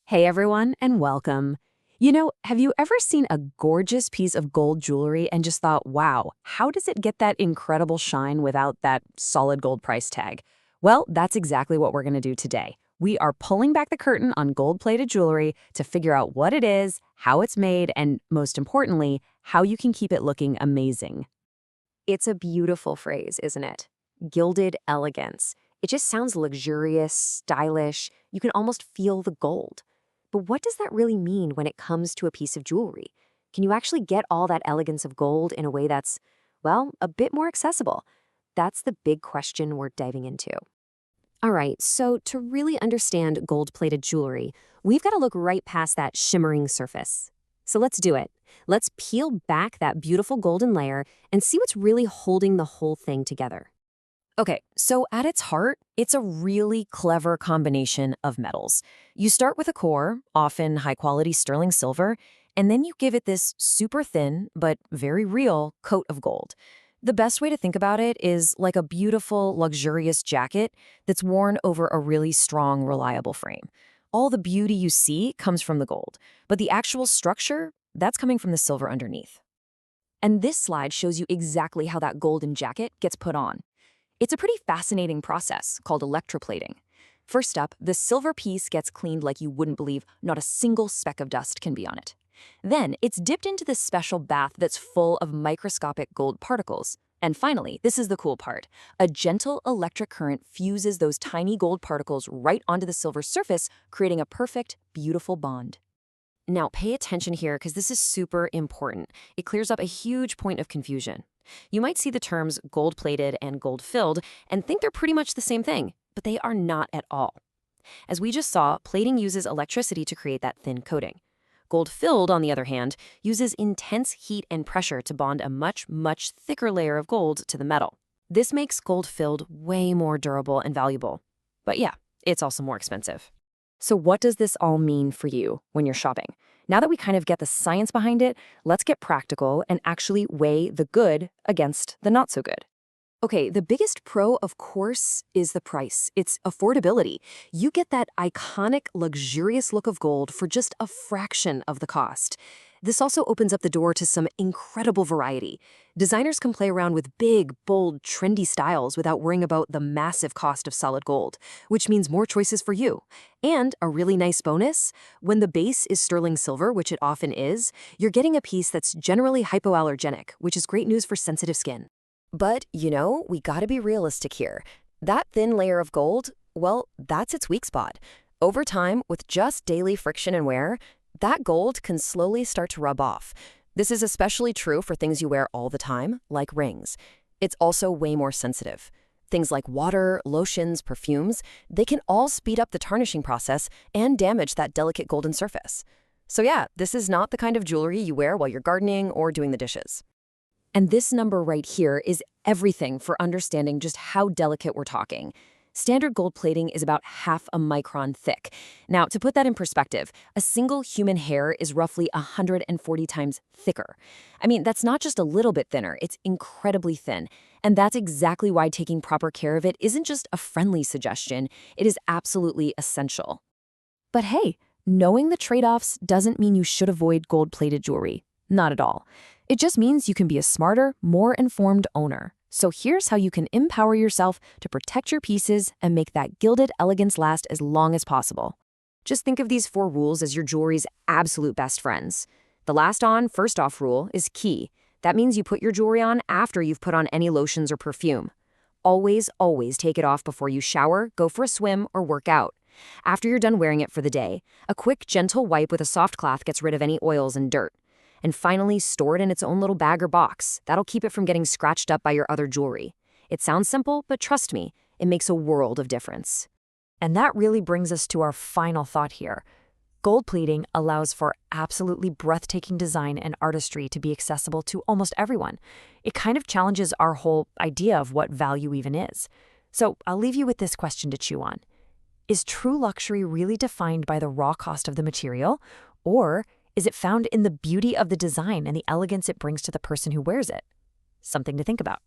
Hey everyone, and welcome. Have you ever seen a gorgeous piece of gold jewelry and just thought, wow, how does it get that incredible shine without that solid gold price tag? Well, that's exactly what we're going to do today. We are pulling back the curtain on gold-plated jewelry to figure out what it is, how it's made, and most importantly, how you can keep it looking amazing. It's a beautiful phrase, isn't it? Gilded elegance. It just sounds luxurious, stylish. You can almost feel the gold. But what does that really mean when it comes to a piece of jewelry? Can you actually get all that elegance of gold in a way that's, well, a bit more accessible? That's the big question we're diving into. All right, so to really understand gold-plated jewelry, we've got to look right past that shimmering surface. So let's do it. Let's peel back that beautiful golden layer and see what's really holding the whole thing together. Okay, so at its heart, it's a really clever combination of metals. You start with a core, often high-quality sterling silver, and then you give it this super thin, but very real, coat of gold. The best way to think about it is like a beautiful, luxurious jacket that's worn over a really strong, reliable frame. All the beauty you see comes from the gold, but the actual structure, that's coming from the silver underneath. And this slide shows you exactly how that golden jacket gets put on. It's a pretty fascinating process called electroplating. First up, the silver piece gets cleaned like you wouldn't believe. Not a single speck of dust can be on it. Then, it's dipped into this special bath that's full of microscopic gold particles. And finally, this is the cool part. A gentle electric current fuses those tiny gold particles right onto the silver surface, creating a perfect, beautiful bond. Now, pay attention here because this is super important. It clears up a huge point of confusion. You might see the terms gold-plated and gold-filled and think they're pretty much the same thing, but they are not at all. As we just saw, plating uses electricity to create that thin coating. Gold-filled, on the other hand, uses intense heat and pressure to bond a much, much thicker layer of gold to the metal. This makes gold-filled way more durable and valuable. But yeah, it's also more expensive. So what does this all mean for you when you're shopping? Now that we kind of get the science behind it, let's get practical and actually weigh the good against the not so good. Okay, the biggest pro, of course, is the price. It's affordability. You get that iconic, luxurious look of gold for just a fraction of the cost. This also opens up the door to some incredible variety. Designers can play around with big, bold, trendy styles without worrying about the massive cost of solid gold, which means more choices for you. And a really nice bonus, when the base is sterling silver, which it often is, you're getting a piece that's generally hypoallergenic, which is great news for sensitive skin. But, we gotta be realistic here. That thin layer of gold, well, that's its weak spot. Over time, with just daily friction and wear, that gold can slowly start to rub off. This is especially true for things you wear all the time, like rings. It's also way more sensitive. Things like water, lotions, perfumes, they can all speed up the tarnishing process and damage that delicate golden surface. So yeah, this is not the kind of jewelry you wear while you're gardening or doing the dishes. And this number right here is everything for understanding just how delicate we're talking. Standard gold plating is about half a micron thick. Now, to put that in perspective, a single human hair is roughly 140 times thicker. I mean, that's not just a little bit thinner, it's incredibly thin. And that's exactly why taking proper care of it isn't just a friendly suggestion, it is absolutely essential. But hey, knowing the trade-offs doesn't mean you should avoid gold-plated jewelry. Not at all. It just means you can be a smarter, more informed owner. So here's how you can empower yourself to protect your pieces and make that gilded elegance last as long as possible. Just think of these 4 rules as your jewelry's absolute best friends. The last on, first off rule is key. That means you put your jewelry on after you've put on any lotions or perfume. Always, always take it off before you shower, go for a swim, or work out. After you're done wearing it for the day, a quick, gentle wipe with a soft cloth gets rid of any oils and dirt. And finally, store it in its own little bag or box. That'll keep it from getting scratched up by your other jewelry. It sounds simple, but trust me, it makes a world of difference. And that really brings us to our final thought here. Gold plating allows for absolutely breathtaking design and artistry to be accessible to almost everyone. It kind of challenges our whole idea of what value even is. So I'll leave you with this question to chew on. Is true luxury really defined by the raw cost of the material, or is it found in the beauty of the design and the elegance it brings to the person who wears it? Something to think about.